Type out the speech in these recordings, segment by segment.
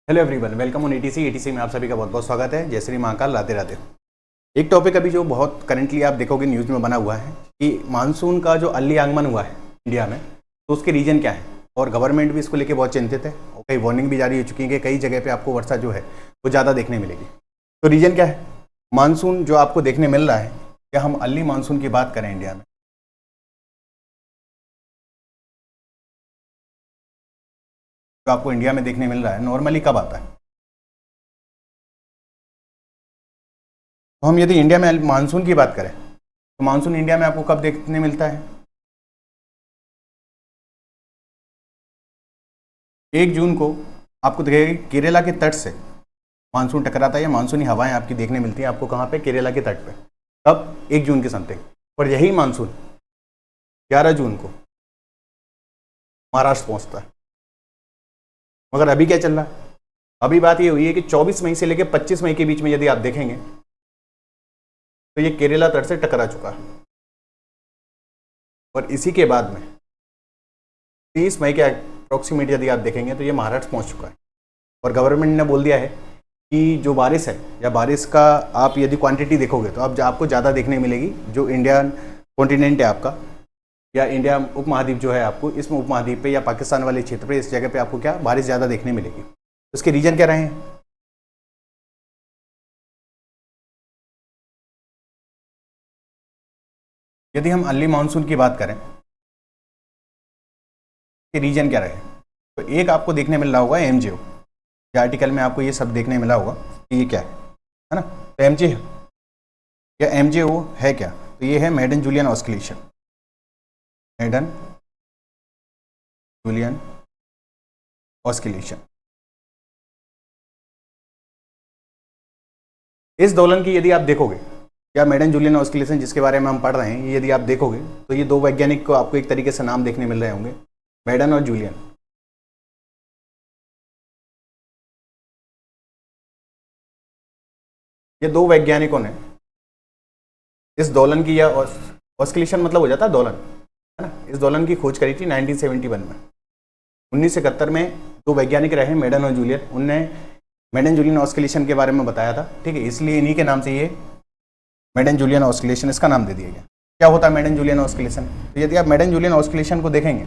Hello everyone, welcome on ATC में आप सभी का बहुत बहुत स्वागत है। जय श्री महाकाल, राधे राधे। एक टॉपिक अभी जो बहुत करंटली आप देखोगे न्यूज़ में बना हुआ है कि मानसून का जो अर्ली आगमन हुआ है इंडिया में, तो उसके रीजन क्या है, और गवर्नमेंट भी इसको लेके बहुत चिंतित है और कई वार्निंग भी जारी हो चुकी है कि कई जगह पे आपको वर्षा जो है वो ज़्यादा देखने मिलेगी। तो रीजन क्या है? मानसून जो आपको देखने मिल रहा है, क्या हम अर्ली मानसून की बात करें इंडिया में, जो आपको इंडिया में देखने मिल रहा है नॉर्मली कब आता है? तो हम यदि इंडिया में मानसून की बात करें तो मानसून इंडिया में आपको कब देखने मिलता है? 1 जून को आपको दिखेगा केरला के तट से मानसून टकराता है या मानसूनी हवाएं आपकी देखने मिलती हैं आपको कहाँ पे? केरला के तट पे। कब? 1 जून के समथिंग। और यही मानसून 11 जून को महाराष्ट्र पहुंचता है। मगर अभी क्या चल रहा है? अभी बात ये हुई है कि 24 मई से लेकर 25 मई के बीच में यदि आप देखेंगे तो ये केरला तट से टकरा चुका है, और इसी के बाद में 30 मई के अप्रोक्सीमेट यदि आप देखेंगे तो ये महाराष्ट्र पहुंच चुका है। और गवर्नमेंट ने बोल दिया है कि जो बारिश है या बारिश का आप यदि क्वांटिटी देखोगे तो आपको ज़्यादा देखने मिलेगी। जो इंडियन कॉन्टिनेंट है आपका या इंडिया उपमहाद्वीप जो है, आपको इसमें उपमहाद्वीप पे या पाकिस्तान वाले क्षेत्र पे, इस जगह पे आपको क्या बारिश ज़्यादा देखने मिलेगी। उसके रीजन क्या रहे हैं? यदि हम अर्ली मानसून की बात करें कि रीजन क्या रहे, तो एक आपको देखने मिल रहा होगा एमजेओ। ये आर्टिकल में आपको ये सब देखने मिला होगा कि ये क्या है ना? तो एमजे या एमजेओ है क्या? तो ये है Madden Julian oscillation. Madden Julian oscillation. इस दोलन की यदि आप देखोगे, या मेडन जूलियन ऑस्किलेशन जिसके बारे में हम पढ़ रहे हैं, यदि आप देखोगे तो ये दो वैज्ञानिक को आपको एक तरीके से नाम देखने मिल रहे होंगे, मेडन और जूलियन। ये दो वैज्ञानिकों ने इस दोलन की, या ऑस्किलेशन मतलब हो जाता है दोलन, है ना, इस दोलन की खोज करी थी 1971 में। 1971 में दो वैज्ञानिक रहे, मेडन और जूलियन। उनने मेडन जूलियन ऑस्किलेशन के बारे में बताया था, ठीक है, इसलिए इन्हीं के नाम से ये मेडन जूलियन ऑस्किलेशन इसका नाम दे दिया गया। क्या होता है मेडन जूलियन ऑस्किलेशन? तो यदि आप मेडन जूलियन ऑस्किलेशन को देखेंगे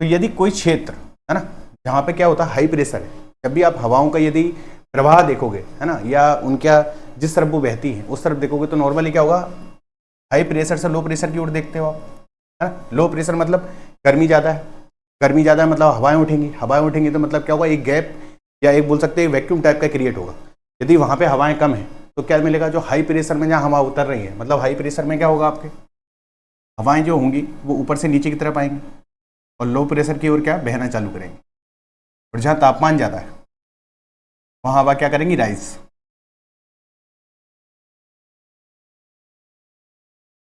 तो यदि कोई क्षेत्र है ना जहाँ पे क्या होता है हाई प्रेशर है, जब भी आप हवाओं का यदि प्रवाह देखोगे, है ना, या उनका जिस तरफ वो बहती है उस तरफ देखोगे, तो नॉर्मली क्या होगा, हाई प्रेशर से लो प्रेशर की ओर देखते हो आप, है ना। लो प्रेशर मतलब गर्मी ज़्यादा है, गर्मी ज़्यादा है मतलब हवाएं उठेंगी, हवाएं उठेंगी तो मतलब क्या होगा, एक गैप या एक बोल सकते हैं वैक्यूम टाइप का क्रिएट होगा। यदि वहाँ पे हवाएं कम है तो क्या मिलेगा, जो हाई प्रेशर में जहाँ हवा उतर रही है, मतलब हाई प्रेशर में क्या होगा, आपके हवाएं जो होंगी वो ऊपर से नीचे की तरफ आएंगी और लो प्रेशर की ओर क्या बहना चालू करेंगे। और जहाँ तापमान ज़्यादा है वहाँ हवा क्या करेंगी, राइज।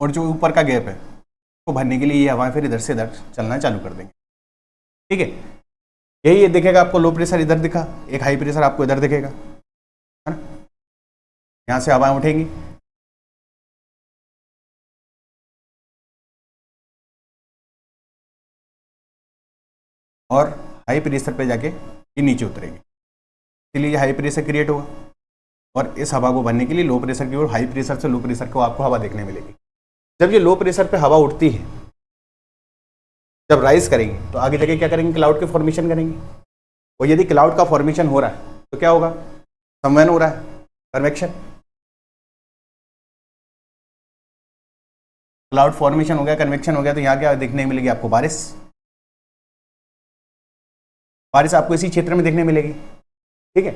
और जो ऊपर का गैप है उसको भरने के लिए ये हवाएं फिर इधर से इधर चलना चालू कर देंगे, ठीक है। यही ये दिखेगा आपको, लो प्रेशर इधर दिखा, एक हाई प्रेशर आपको इधर दिखेगा, है ना। यहाँ से हवाएं उठेंगी और हाई प्रेशर पे जाके ये नीचे उतरेंगे, इसलिए ये हाई प्रेशर क्रिएट होगा। और इस हवा को भरने के लिए लो प्रेशर की ओर, हाई प्रेशर से लो प्रेशर को आपको हवा देखने मिलेगी। जब ये लो प्रेशर पे हवा उठती है, जब राइज करेंगे तो आगे जाके क्या करेंगे, क्लाउड के फॉर्मेशन करेंगे। और यदि क्लाउड का फॉर्मेशन हो रहा है तो क्या होगा, संवहन हो रहा है, कन्वेक्शन। क्लाउड फॉर्मेशन हो गया, कन्वेक्शन हो गया, तो यहाँ क्या देखने मिलेगी आपको, बारिश। बारिश आपको इसी क्षेत्र में देखने मिलेगी, ठीक है।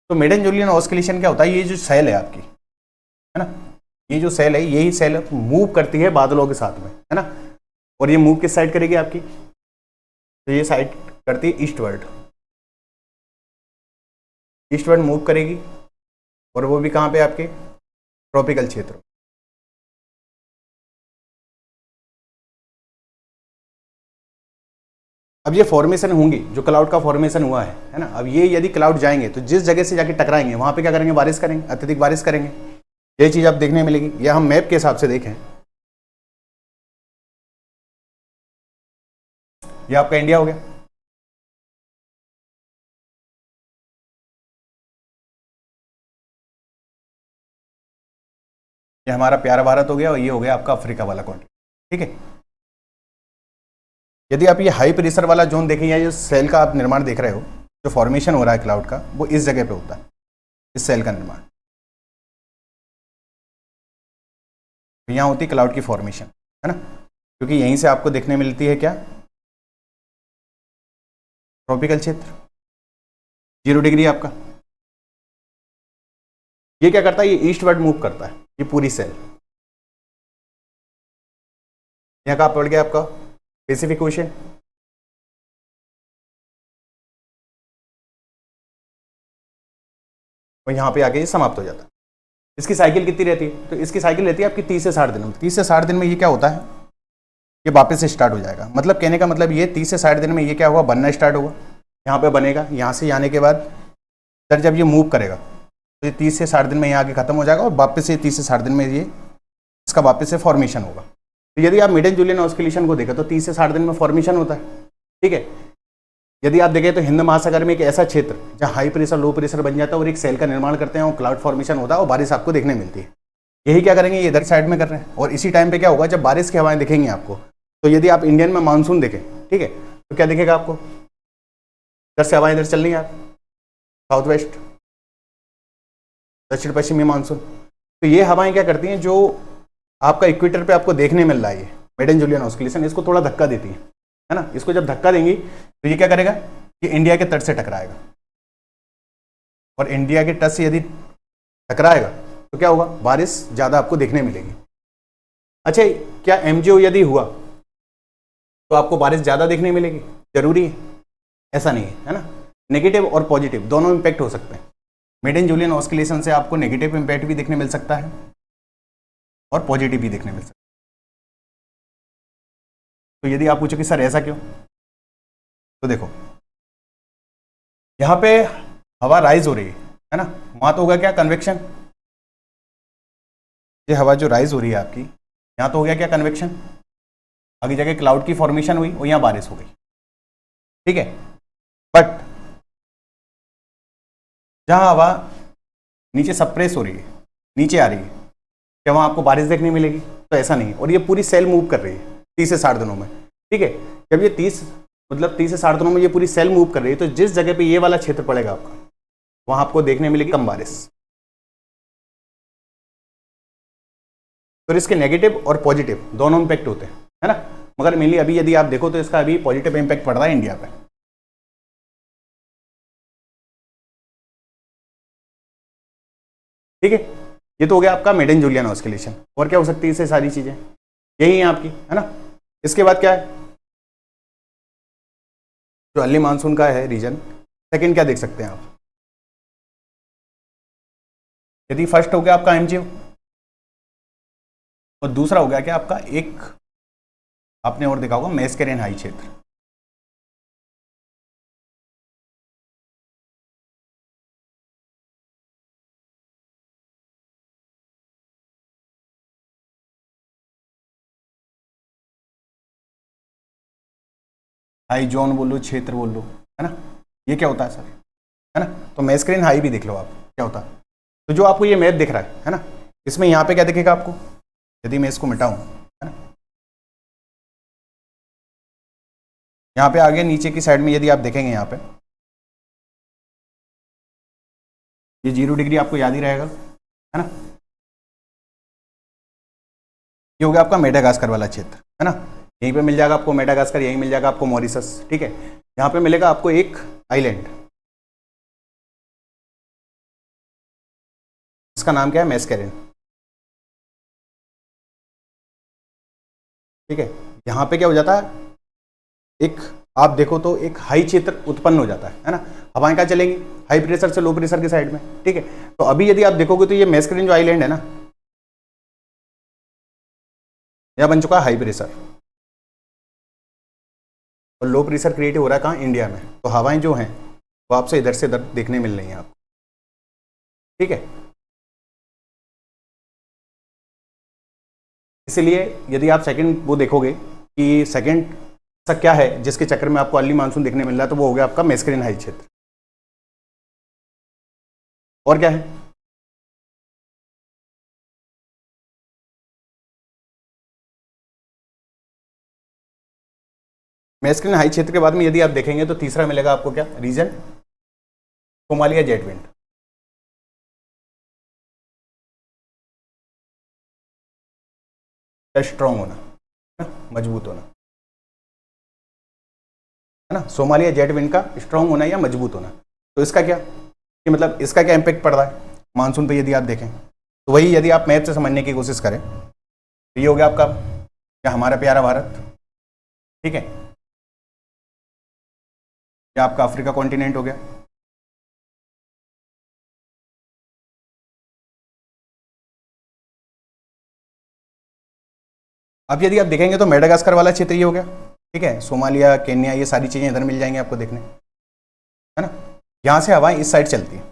तो मेडन जूलियन ऑस्किलेशन क्या होता है, ये जो सेल है आपकी, है ना, ये जो सेल है, यही सेल मूव करती है बादलों के साथ में, है ना। और ये मूव किस साइड करेगी आपकी, तो ये साइड करती है ईस्टवर्ड, ईस्टवर्ड मूव करेगी। और वो भी कहाँ पे, आपके ट्रॉपिकल क्षेत्र। अब ये फॉर्मेशन होंगी, जो क्लाउड का फॉर्मेशन हुआ है ना, अब ये यदि क्लाउड जाएंगे तो जिस जगह से जाके टकराएंगे वहां पे क्या करेंगे, बारिश करेंगे, अत्यधिक बारिश करेंगे। ये चीज आप देखने मिलेगी। ये हम मैप के हिसाब से देखें, ये आपका इंडिया हो गया, ये हमारा प्यारा भारत हो गया और ये हो गया आपका अफ्रीका वाला कॉन्टिनेंट, ठीक है। यदि आप ये हाई प्रेशर वाला जोन देखें या जो सेल का आप निर्माण देख रहे हो, जो फॉर्मेशन हो रहा है क्लाउड का, वो इस जगह पे होता है, इस सेल का निर्माण। यहाँ होती है क्लाउड की फॉर्मेशन, है ना, क्योंकि यहीं से आपको देखने मिलती है क्या, ट्रॉपिकल क्षेत्र 0 डिग्री आपका। ये क्या करता है, ये ईस्टवर्ड मूव करता है, ये पूरी सेल। यहाँ का पड़ गया आपका पैसिफिक ओशन, और यहाँ पे आके ये समाप्त हो जाता है। इसकी साइकिल कितनी रहती है, तो इसकी साइकिल रहती है आपकी 30 से 60 दिन में। 30 से 60 दिन में ये क्या होता है, ये वापस से स्टार्ट हो जाएगा। मतलब कहने का मतलब ये 30 से 60 दिन में ये क्या हुआ, बनना स्टार्ट होगा, यहाँ पे बनेगा, यहाँ से आने के बाद सर जब ये मूव करेगा तो ये 30 से 60 दिन में यहाँ आके खत्म हो जाएगा, और वापस से 30 से 60 दिन में ये इसका वापस से फॉर्मेशन होगा। तो यदि आप मेडन जूलियन ऑस्किलेशन को देखें तो 30 से 60 दिन में फॉर्मेशन होता है, ठीक है। यदि आप देखें तो हिंद महासागर में एक ऐसा क्षेत्र जहाँ हाई प्रेशर लो प्रेशर बन जाता है और एक सेल का निर्माण करते हैं और क्लाउड फॉर्मेशन होता है और बारिश आपको देखने मिलती है। यही क्या करेंगे, ये इधर साइड में कर रहे हैं। और इसी टाइम पे क्या होगा, जब बारिश की हवाएं दिखेंगी आपको, तो यदि आप इंडियन में मानसून देखें, ठीक है, तो क्या दिखेगा आपको, इधर से हवाएं इधर चल रही हैं, आप साउथ वेस्ट दक्षिण पश्चिमी मानसून। तो ये हवाएं क्या करती हैं, जो आपका इक्वेटर पे आपको देखने मिल रहा है, ये मेडन जूलियन ऑस्किलेशन, इसको थोड़ा धक्का देती है ना। इसको जब धक्का देंगी तो ये क्या करेगा, कि इंडिया के तट से टकराएगा, और इंडिया के तट से यदि टकराएगा तो क्या होगा, बारिश ज़्यादा आपको देखने मिलेगी। अच्छा, क्या एमजीओ यदि हुआ तो आपको बारिश ज़्यादा देखने मिलेगी, जरूरी है? ऐसा नहीं है ना। नेगेटिव और पॉजिटिव दोनों इम्पैक्ट हो सकते हैं। मेडन जूलियन ऑस्किलेशन से आपको नेगेटिव इम्पैक्ट भी देखने मिल सकता है और पॉजिटिव भी देखने मिल सकता है। तो यदि आप पूछो कि सर ऐसा क्यों, तो देखो यहाँ पे हवा राइज हो रही है ना, वहां तो होगा क्या, कन्वेक्शन। ये हवा जो राइज हो रही है आपकी, यहाँ तो हो गया क्या, कन्वेक्शन। आगे जाके क्लाउड की फॉर्मेशन हुई और यहाँ बारिश हो गई, ठीक है। बट जहां हवा नीचे सप्रेस हो रही है, नीचे आ रही है, क्या वहां आपको बारिश देखने मिलेगी, तो ऐसा नहीं। और ये पूरी सेल मूव कर रही है 30 से 60 दिनों में, ठीक है। जब ये 30 से 60 दिनों में ये पूरी सेल मूव कर रही है, तो जिस जगह पे ये वाला क्षेत्र पड़ेगा आपका, वहां आपको देखने मिलेगी कम बारिश। तो इसके नेगेटिव और पॉजिटिव दोनों इंपैक्ट होते हैं, है ना। मगर मेनली अभी यदि आप देखो तो इसका अभी पॉजिटिव इंपैक्ट पड़ रहा है इंडिया पे। ठीक है, ये तो हो गया आपका मेडन जूलियन ऑस्किलेशन। और क्या हो सकती है इससे सारी चीजें, यही है आपकी, है ना। इसके बाद क्या है, जो अर्ली मानसून का है रीजन, सेकंड क्या देख सकते हैं आप, यदि फर्स्ट हो गया आपका एमजीओ और दूसरा हो गया क्या आपका, एक आपने और देखा होगा मैस्केरेन हाई क्षेत्र। हाई जोन बोल लो, क्षेत्र बोल लो, है ना। ये क्या होता है सर, है ना। तो मैस्केरेन हाई भी देख लो आप, क्या होता है। तो जो आपको ये मैप दिख रहा है ना, इसमें यहाँ पे क्या दिखेगा आपको, यदि मैं इसको मिटाऊं, है ना, यहाँ पे आगे नीचे की साइड में यदि आप देखेंगे, यहाँ पे ये 0 डिग्री आपको याद ही रहेगा, है ना। ये हो गया आपका मेडागास्कर वाला क्षेत्र, है ना। यहीं पे मिल जाएगा आपको मेडागास्कर, यहीं मिल जाएगा आपको मॉरिशस, ठीक है। यहाँ पे मिलेगा आपको एक आइलैंड, इसका नाम क्या है, मैस्केरेन, ठीक है। यहाँ पे क्या हो जाता है, एक आप देखो तो एक हाई क्षेत्र उत्पन्न हो जाता है ना। हवाएं कहाँ चलेंगी, हाई प्रेशर से लो प्रेशर की साइड में, ठीक है। तो अभी यदि आप देखोगे तो ये मैस्केरेन जो आइलैंड है ना, यह बन चुका है हाई प्रेशर, और लो प्रेशर क्रिएट हो रहा है कहाँ, इंडिया में। तो हवाएं जो हैं वो आपसे इधर से इधर देखने मिल रही हैं आपको, ठीक है। इसलिए यदि आप सेकंड वो देखोगे कि सेकंड सा क्या है जिसके चक्कर में आपको अर्ली मानसून देखने मिल रहा है, तो वो हो गया आपका मैस्केरेन हाई क्षेत्र। और क्या है, मैस्कुलिन हाई क्षेत्र के बाद में यदि आप देखेंगे तो तीसरा मिलेगा आपको क्या region, Somalia jet wind. Strong होना, मजबूत होना, है ना, सोमालिया जेट विंड का स्ट्रॉन्ग होना या मजबूत होना। तो इसका क्या कि मतलब इसका क्या इम्पैक्ट पड़ रहा है मानसून पे यदि आप देखें तो वही यदि आप मैप से समझने की कोशिश करें तो ये हो गया आपका क्या हमारा प्यारा भारत, ठीक है, ये आपका अफ्रीका कॉन्टिनेंट हो गया, अब यदि आप देखेंगे तो मेडागास्कर वाला क्षेत्र ये हो गया, ठीक है, सोमालिया, केन्या, ये सारी चीजें इधर मिल जाएंगी आपको देखने, है ना, यहां से हवाएं इस साइड चलती है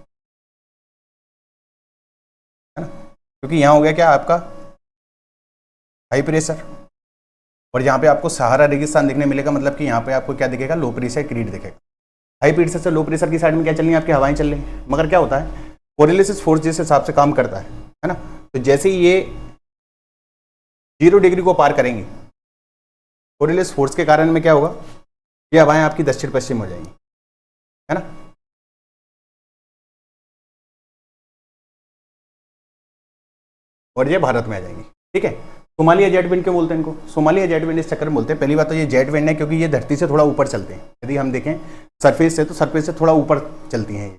ना, क्योंकि यहां हो गया क्या आपका हाई प्रेशर, और यहाँ पे आपको सहारा रेगिस्तान देखने मिलेगा, मतलब कि यहाँ पे आपको क्या दिखेगा, लो प्रेशर क्रीट दिखेगा। हाई प्रेशर से लो प्रेशर की साइड में क्या चल रही है, आपकी हवाएं चल रही है, मगर क्या होता है कोरिलेसिस फोर्स जिस हिसाब से काम करता है ना, तो जैसे ही ये 0 डिग्री को पार करेंगे कोरिलेसिस फोर्स के कारण में क्या होगा, ये हवाएं आपकी दक्षिण पश्चिम हो जाएंगी, है ना, और ये भारत में आ जाएंगी, ठीक है। सोमालिया जेट विंड क्यों बोलते हैं इनको, सोमालिया जेट विंड इस चक्कर में बोलते हैं, पहली बात तो ये जेट विंड है क्योंकि ये धरती से थोड़ा ऊपर चलते हैं, यदि हम देखें सरफेस से तो सरफेस से थोड़ा ऊपर चलती हैं ये,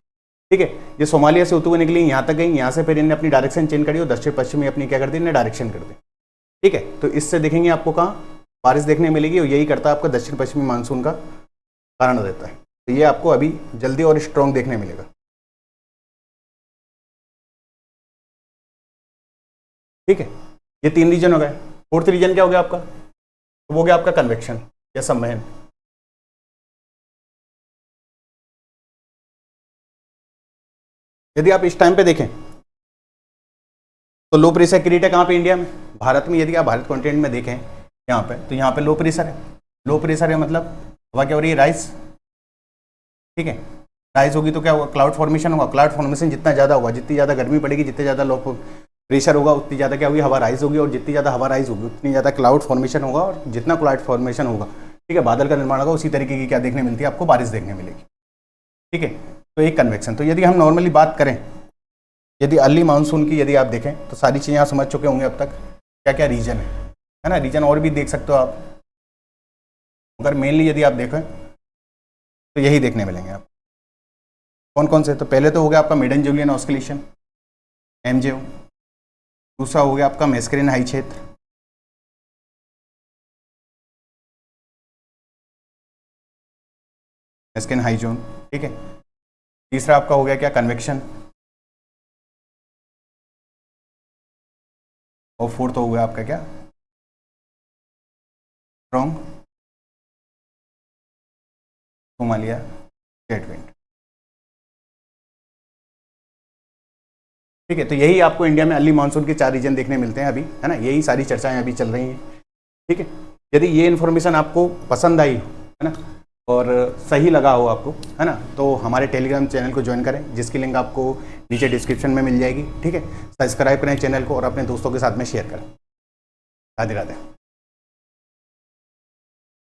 ठीक है, ये सोमालिया से होते हुए निकली, यहाँ तक गई, यहाँ से फिर इन्हें अपनी डायरेक्शन चेंज करी और दक्षिण पश्चिम में अपनी क्या कर दी, इन्हें डायरेक्शन कर दी, ठीक है। तो इससे देखेंगे आपको कहाँ बारिश देखने मिलेगी, और यही करता है आपका दक्षिण पश्चिमी मानसून का कारण रहता है, तो ये आपको अभी जल्दी और स्ट्रॉन्ग देखने मिलेगा, ठीक है। ये 3 रीजन हो गए, 4th रीजन क्या हो गया आपका, तो वो गया आपका कन्वेक्शन या संवहन। यदि आप इस टाइम पे देखें तो लो प्रेशर क्रीट है कहाँ पे, इंडिया में, भारत में, यदि आप भारत कॉन्टिनेंट में देखें यहाँ पे तो यहाँ पे लो प्रेशर है, लो प्रेशर है मतलब हवा क्या हो रही है, राइस, ठीक है, राइस होगी तो क्या होगा, क्लाउड फॉर्मेशन होगा, क्लाउड फॉर्मेशन जितना ज़्यादा होगा, जितनी ज़्यादा गर्मी पड़ेगी, जितने ज़्यादा लो प्रेशर होगा उतनी ज़्यादा क्या होगी, हवा राइज होगी, और जितनी ज़्यादा हवा राइज होगी उतनी ज़्यादा क्लाउड फॉर्मेशन होगा, और जितना क्लाउड फॉर्मेशन होगा, ठीक है, बादल का निर्माण होगा, उसी तरीके की क्या देखने मिलती है आपको, बारिश देखने मिलेगी, ठीक है। तो एक कन्वेक्शन, तो यदि हम नॉर्मली बात करें, यदि अर्ली मानसून की यदि आप देखें तो सारी चीज़ें आप समझ चुके होंगे अब तक, क्या क्या रीजन है ना, रीजन और भी देख सकते हो आप, मगर मेनली यदि आप देखें तो यही देखने मिलेंगे आप, कौन कौन से, तो पहले तो हो गया आपका मेडन जूलियन ऑस्किलेशन MJO, दूसरा हो गया आपका मैस्कुलिन हाई क्षेत्र, मैस्कुलिन हाई जोन, ठीक है, तीसरा आपका हो गया क्या कन्वेक्शन, और 4th हो गया आपका क्या स्ट्रॉन्ग सोमालिया जेट विंड, ठीक है। तो यही आपको इंडिया में अर्ली मानसून के 4 रीजन देखने मिलते हैं अभी, है ना, यही सारी चर्चाएं अभी चल रही हैं, ठीक है। यदि ये इन्फॉर्मेशन आपको पसंद आई, है ना, और सही लगा हो आपको, है ना, तो हमारे टेलीग्राम चैनल को ज्वाइन करें, जिसकी लिंक आपको नीचे डिस्क्रिप्शन में मिल जाएगी, ठीक है। सब्सक्राइब करें चैनल को और अपने दोस्तों के साथ में शेयर करें। राधे राधे।